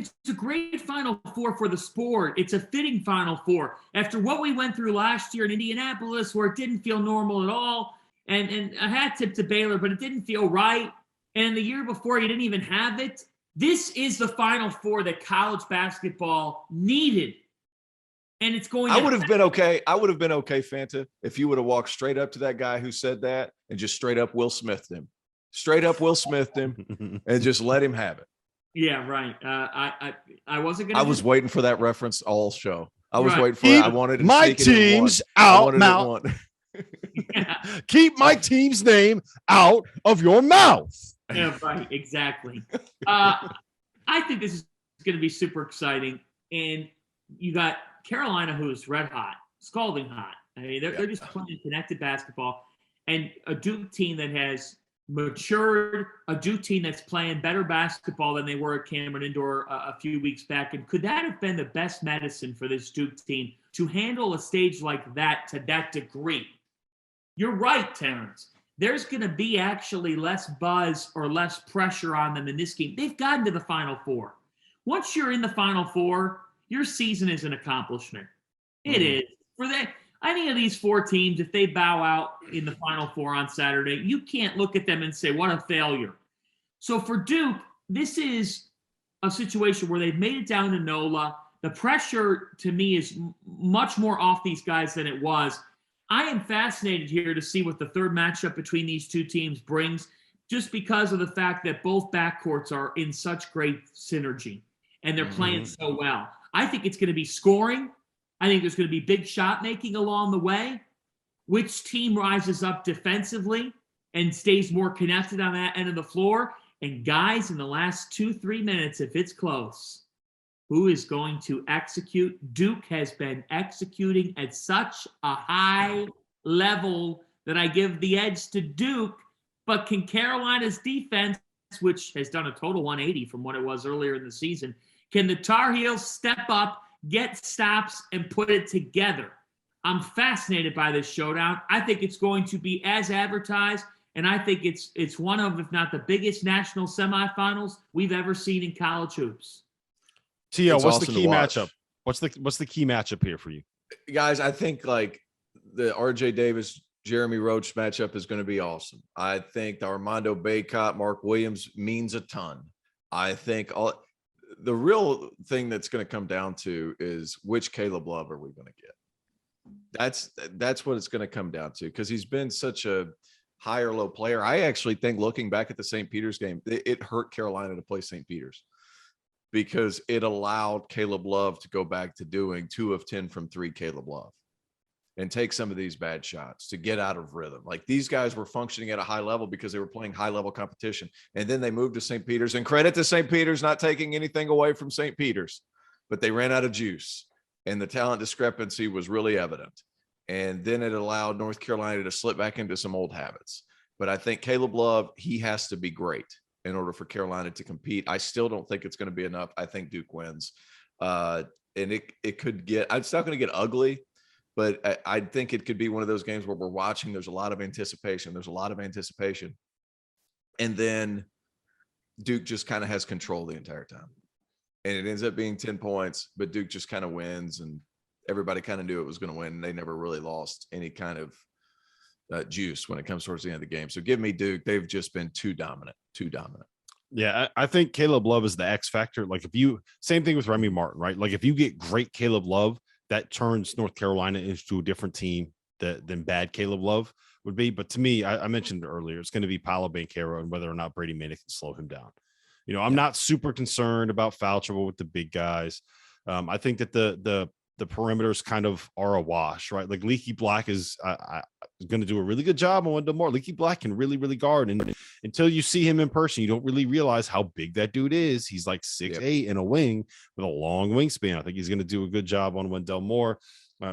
it's a great Final Four for the sport. It's a fitting Final Four. After what we went through last year in Indianapolis, where it didn't feel normal at all, and a hat tip to Baylor, but it didn't feel right. And the year before, you didn't even have it. This is the Final Four that college basketball needed. And it's going. I would have been okay. I would have been okay, Fanta, if you would have walked straight up to that guy who said that and just straight up Will Smithed him. Straight up Will Smithed him and just let him have it. Yeah, right. I wasn't going to. I was waiting for that reference all show. I was Right. waiting for it. I wanted to my team's out mouth. Yeah. Keep my team's name out of your mouth. Yeah, right. Exactly. I think this is going to be super exciting. And you got Carolina, who's red hot, scalding hot. I mean, they're just playing connected basketball. And a Duke team that has matured, a Duke team that's playing better basketball than they were at Cameron Indoor a few weeks back. And could that have been the best medicine for this Duke team to handle a stage like that to that degree? You're right, Terrence. There's going to be actually less buzz or less pressure on them in this game. They've gotten to the Final Four. Once you're in the Final Four, your season is an accomplishment. It is. For any of these four teams, if they bow out in the Final Four on Saturday, you can't look at them and say, what a failure. So for Duke, this is a situation where they've made it down to NOLA. The pressure, to me, is much more off these guys than it was. I am fascinated here to see what the third matchup between these two teams brings, just because of the fact that both backcourts are in such great synergy and they're playing so well. I think it's going to be scoring. I think there's going to be big shot making along the way. Which team rises up defensively and stays more connected on that end of the floor? And guys, in the last 2-3 minutes, if it's close, who is going to execute? Duke has been executing at such a high level that I give the edge to Duke. But can Carolina's defense, which has done a total 180 from what it was earlier in the season, can the Tar Heels step up, get stops, and put it together? I'm fascinated by this showdown. I think it's going to be as advertised, and I think it's one of, if not the biggest national semifinals we've ever seen in college hoops. Tio, what's the key matchup? What's the key matchup here for you? Guys, I think like the RJ Davis, Jeremy Roach matchup is going to be awesome. I think the Armando Bacot, Mark Williams means a ton. I think the real thing that's going to come down to is which Caleb Love are we going to get? That's what it's going to come down to, because he's been such a high or low player. I actually think, looking back at the St. Peter's game, it hurt Carolina to play St. Peter's, because it allowed Caleb Love to go back to doing 2 of 10 from 3 Caleb Love and take some of these bad shots to get out of rhythm. Like, these guys were functioning at a high level because they were playing high level competition. And then they moved to St. Peter's, and credit to St. Peter's, not taking anything away from St. Peter's, but they ran out of juice and the talent discrepancy was really evident. And then it allowed North Carolina to slip back into some old habits. But I think Caleb Love, he has to be great in order for Carolina to compete. I still don't think it's going to be enough. I think Duke wins. And it could get, it's not going to get ugly, but I think it could be one of those games where we're watching. There's a lot of anticipation. And then Duke just kind of has control the entire time. And it ends up being 10 points, but Duke just kind of wins, and everybody kind of knew it was going to win. And they never really lost any kind of juice when it comes towards the end of the game. So give me Duke. They've just been too dominant. Yeah, I think Caleb Love is the X factor. Like, same thing with Remy Martin, right? Like, if you get great Caleb Love, that turns North Carolina into a different team than bad Caleb Love would be. But to me, I mentioned earlier, it's going to be Paolo Banchero and whether or not Brady Manek can slow him down. You know, I'm not super concerned about foul trouble with the big guys. I think that the perimeters kind of are a wash, right? Like, Leaky Black is going to do a really good job on Wendell Moore. Leaky Black can really, really guard. And until you see him in person, you don't really realize how big that dude is. He's like 6'8" in a wing with a long wingspan. I think he's going to do a good job on Wendell Moore.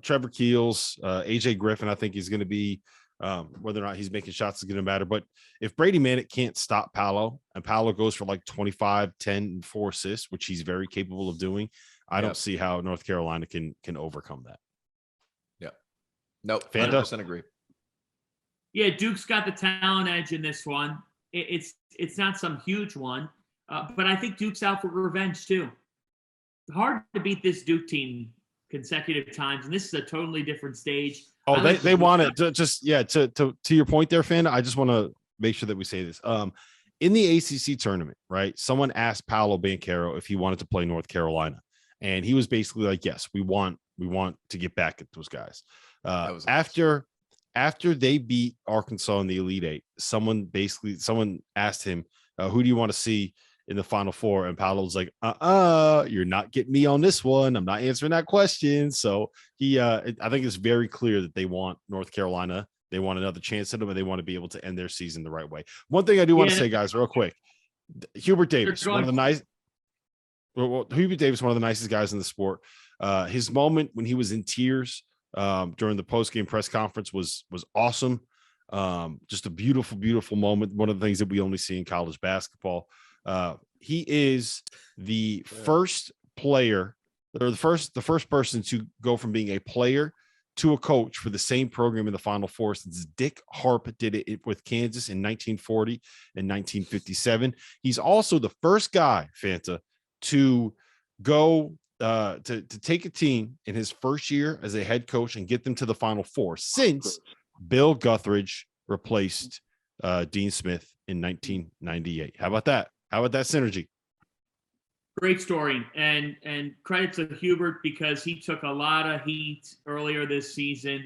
Trevor Keels, AJ Griffin, I think he's going to be, whether or not he's making shots is going to matter. But if Brady Manek can't stop Paolo, and Paolo goes for like 25, 10, and 4 assists, which he's very capable of doing, I don't see how North Carolina can overcome that. Yeah. Nope. 100% agree. Yeah, Duke's got the talent edge in this one. It's not some huge one, but I think Duke's out for revenge too. hard to beat this Duke team consecutive times, and this is a totally different stage. Oh, I like they the want it to just to your point there, Finn. I just want to make sure that we say this. In the ACC tournament, right? Someone asked Paolo Banchero if he wanted to play North Carolina, and he was basically like, "Yes, we want to get back at those guys." After they beat Arkansas in the Elite Eight, someone asked him, "Who do you want to see in the Final Four?" And Paolo's like, "You're not getting me on this one. I'm not answering that question." So I think it's very clear that they want North Carolina. They want another chance at them, and they want to be able to end their season the right way. One thing I do want to say, guys, real quick: Hubert Davis, one of the nicest guys in the sport. His moment when he was in tears during the post-game press conference was awesome. Just a beautiful, beautiful moment. One of the things that we only see in college basketball. He is the first player, or the first person to go from being a player to a coach for the same program in the Final Four since Dick Harp did it with Kansas in 1940 and 1957. He's also the first guy, Fanta, to go to take a team in his first year as a head coach and get them to the Final Four since Bill Guthridge replaced Dean Smith in 1998. How about that? How about that synergy? Great story, and credit to Hubert because he took a lot of heat earlier this season.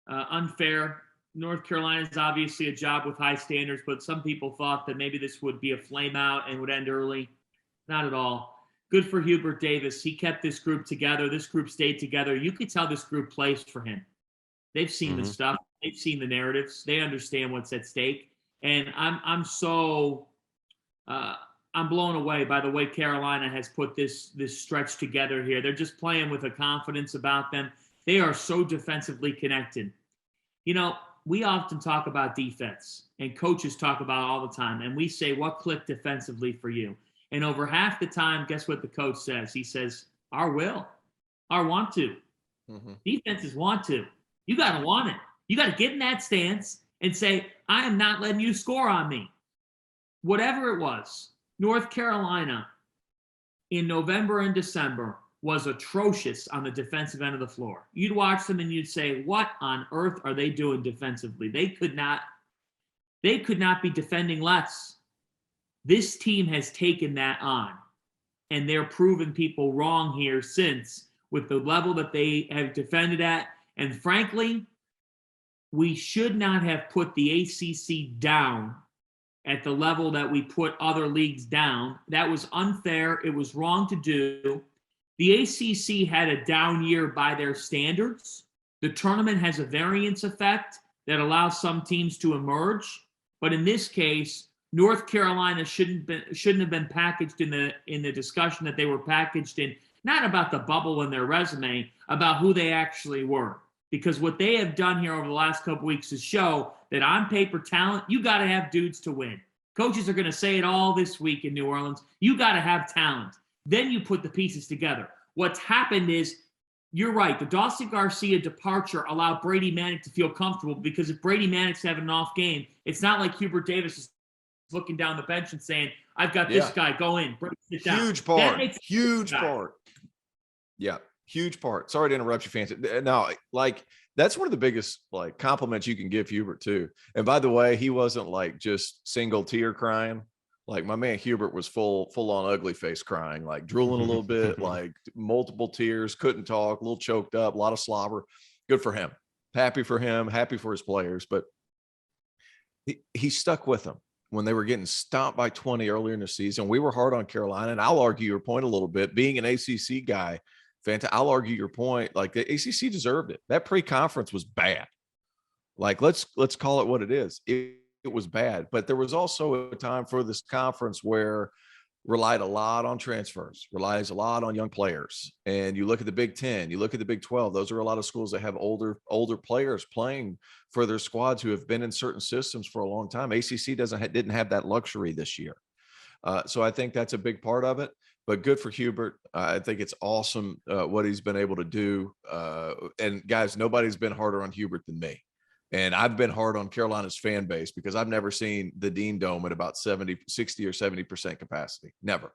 Unfair. North Carolina is obviously a job with high standards, but some people thought that maybe this would be a flame out and would end early. Not at all. Good for Hubert Davis. He kept this group together. This group stayed together. You could tell this group plays for him. They've seen the stuff. They've seen the narratives. They understand what's at stake. And I'm blown away by the way Carolina has put this stretch together here. They're just playing with a confidence about them. They are so defensively connected. You know, we often talk about defense, and coaches talk about it all the time. And we say, what clicked defensively for you? And over half the time, guess what the coach says? He says, our will, our want to. Defenses want to. You got to want it. You got to get in that stance and say, I am not letting you score on me. Whatever it was, North Carolina in November and December was atrocious on the defensive end of the floor. You'd watch them and you'd say, what on earth are they doing defensively? They could not be defending less. This team has taken that on, and they're proving people wrong here since with the level that they have defended at. And frankly, we should not have put the ACC down at the level that we put other leagues down. That was unfair. It was wrong to do. The ACC had a down year by their standards. The tournament has a variance effect that allows some teams to emerge. But in this case, North Carolina shouldn't have been packaged in the discussion that they were packaged in, not about the bubble in their resume, about who they actually were. Because what they have done here over the last couple weeks is show that on paper talent, you got to have dudes to win. Coaches are going to say it all this week in New Orleans. You got to have talent. Then you put the pieces together. What's happened is, you're right, the Dawson Garcia departure allowed Brady Manick to feel comfortable, because if Brady Manick's having an off game, it's not like Hubert Davis is looking down the bench and saying, I've got this guy, go in, sit down. Huge part. Yeah, huge part. Sorry to interrupt you, Fancy. No, like, that's one of the biggest like compliments you can give Hubert too. And by the way, he wasn't like just single tear crying. Like, my man Hubert was full on ugly face crying, like drooling a little bit, like multiple tears, couldn't talk, a little choked up, a lot of slobber. Good for him. Happy for him, happy for his players. But he stuck with them when they were getting stomped by 20 earlier in the season. We were hard on Carolina, and I'll argue your point a little bit. Being an ACC guy, Fanta, I'll argue your point. Like, the ACC deserved it. That pre-conference was bad. Like, let's call it what it is. It was bad, but there was also a time for this conference where relied a lot on transfers, relies a lot on young players. And you look at the Big 10, you look at the Big 12, those are a lot of schools that have older players playing for their squads who have been in certain systems for a long time. ACC didn't have that luxury this year. So I think that's a big part of it, but good for Hubert. I think it's awesome what he's been able to do. And guys, nobody's been harder on Hubert than me. And I've been hard on Carolina's fan base because I've never seen the Dean Dome at about 60 or 70% capacity. Never.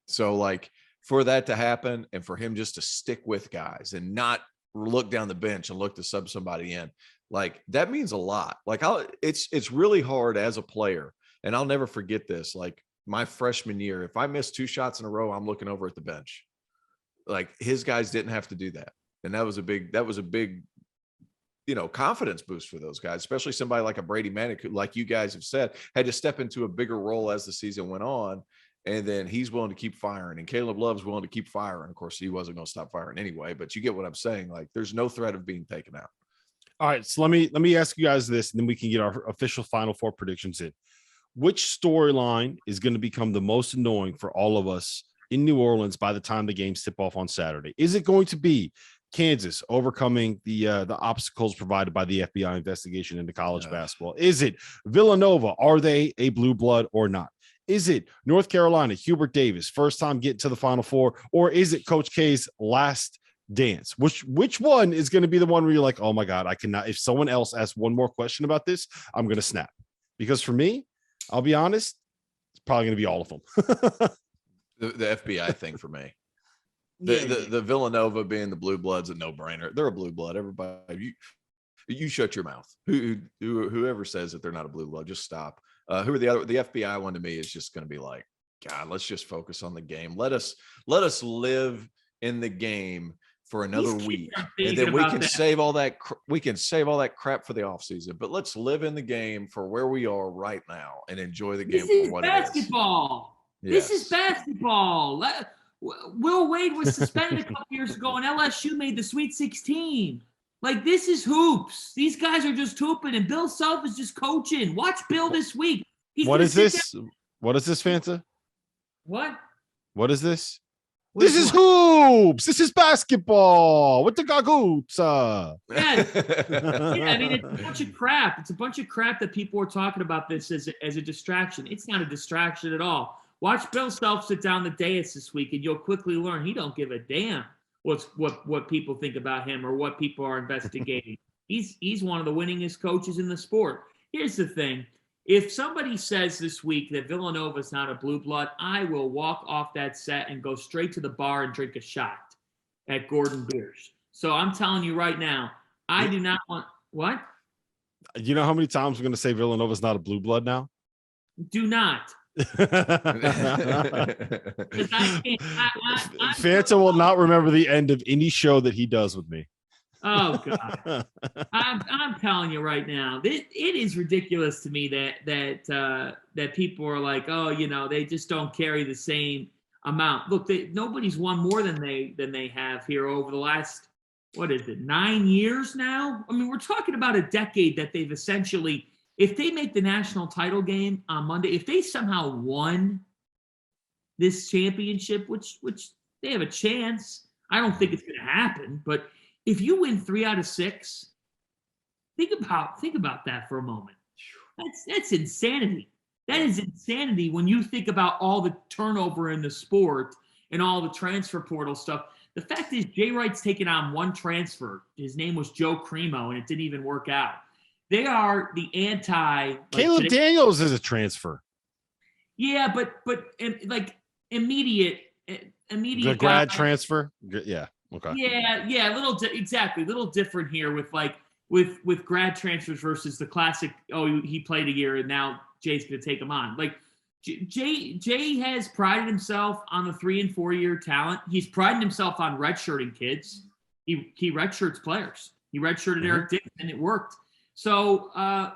So, like, for that to happen and for him just to stick with guys and not look down the bench and look to sub somebody in, like that means a lot. Like it's really hard as a player. And I'll never forget this. Like my freshman year, if I missed 2 shots in a row, I'm looking over at the bench. Like his guys didn't have to do that. And that was a big, confidence boost for those guys, especially somebody like a Brady Manick, who, like you guys have said, had to step into a bigger role as the season went on. And then he's willing to keep firing, and Caleb Love's willing to keep firing. Of course, he wasn't going to stop firing anyway, but you get what I'm saying. Like there's no threat of being taken out. All right. So let me ask you guys this, and then we can get our official Final Four predictions in. Which storyline is going to become the most annoying for all of us in New Orleans by the time the games tip off on Saturday? Is it going to be Kansas overcoming the obstacles provided by the FBI investigation into college basketball? Is it Villanova? Are they a blue blood or not? Is it North Carolina, Hubert Davis, first time getting to the Final Four? Or is it Coach K's last dance? Which one is going to be the one where you're like, oh my God, I cannot. If someone else asks one more question about this, I'm going to snap. Because for me, I'll be honest, it's probably going to be all of them. the FBI thing for me. The Villanova being the blue blood's a no-brainer. They're a blue blood. Everybody, you shut your mouth. Whoever says that they're not a blue blood, just stop. Who are the other? The FBI one to me is just going to be like, God, let's just focus on the game. Let us live in the game for another week, and then we can save all that. We can save all that crap for the offseason. But let's live in the game for where we are right now and enjoy the game for what basketball. it is. This is basketball. Will Wade was suspended a couple years ago, and LSU made the Sweet 16. Like, this is hoops. These guys are just hooping, and Bill Self is just coaching. Watch Bill this week. What is this? What is this, Fanta? What? What is this? This is hoops. This is basketball with the Gagoots. Yeah, I mean, it's a bunch of crap. It's a bunch of crap that people are talking about this as a distraction. It's not a distraction at all. Watch Bill Self sit down the dais this week, and you'll quickly learn he don't give a damn what people think about him or what people are investigating. He's one of the winningest coaches in the sport. Here's the thing. If somebody says this week that Villanova is not a blue blood, I will walk off that set and go straight to the bar and drink a shot at Gordon Beers. So I'm telling you right now, I do not want – what? You know how many times I'm going to say Villanova is not a blue blood now? Do not. Fanta will not remember the end of any show that he does with me. Oh God, I'm telling you right now, it is ridiculous to me that people are like, oh, they just don't carry the same amount. Look, nobody's won more than they have here over the last 9 years now. I mean, we're talking about a decade that they've essentially. If they make the national title game on Monday, if they somehow won this championship, which they have a chance, I don't think it's going to happen. But if you win 3 out of 6, think about that for a moment. That's insanity. That is insanity when you think about all the turnover in the sport and all the transfer portal stuff. The fact is, Jay Wright's taken on one transfer. His name was Joe Cremo, and it didn't even work out. They are the anti. Caleb Daniels is a transfer. Yeah, but like immediate. The grad transfer. Yeah. Okay. Yeah. Exactly. Little different here with grad transfers versus the classic. Oh, he played a year and now Jay's going to take him on. Like Jay has prided himself on the 3 and 4 year talent. He's prided himself on redshirting kids. He redshirts players. He redshirted Eric Dixon and it worked. So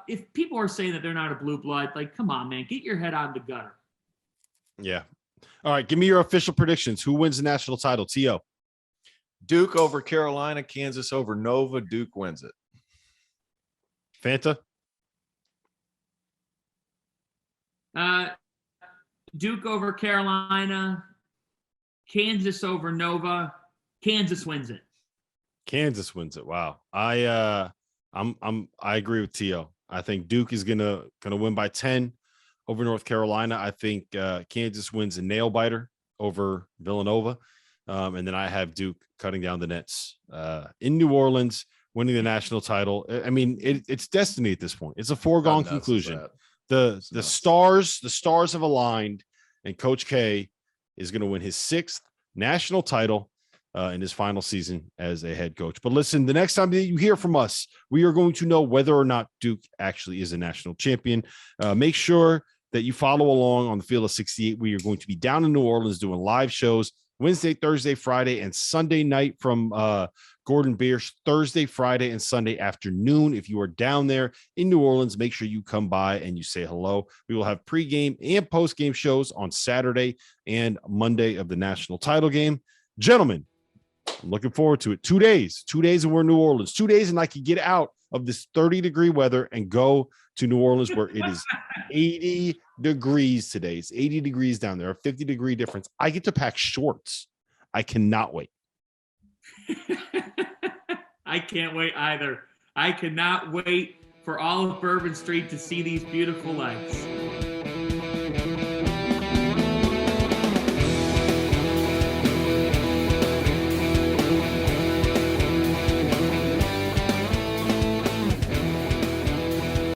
if people are saying that they're not a blue blood, like, come on, man, get your head out of the gutter. Yeah. All right. Give me your official predictions. Who wins the national title? T.O. Duke over Carolina, Kansas over Nova. Duke wins it. Fanta? Duke over Carolina, Kansas over Nova. Kansas wins it. Kansas wins it. Wow. I agree with T.O. I think Duke is gonna win by 10 over North Carolina. I think Kansas wins a nail biter over Villanova. And then I have Duke cutting down the nets in New Orleans, winning the national title. I mean, it's destiny at this point. It's a foregone conclusion. The stars have aligned, and Coach K is going to win his 6th national title in his final season as a head coach. But listen, the next time that you hear from us, we are going to know whether or not Duke actually is a national champion. Make sure that you follow along on the Field of 68. We are going to be down in New Orleans doing live shows Wednesday, Thursday, Friday, and Sunday night from Gordon Biersch, Thursday, Friday, and Sunday afternoon. If you are down there in New Orleans, make sure you come by and you say hello. We will have pregame and postgame shows on Saturday and Monday of the national title game. Gentlemen, I'm looking forward to it. 2 days and we're in New Orleans. 2 days and I can get out of this 30-degree weather and go to New Orleans where it is 80 degrees today. It's 80 degrees down there, a 50-degree difference. I get to pack shorts. I cannot wait. I can't wait either. I cannot wait for all of Bourbon Street to see these beautiful lights.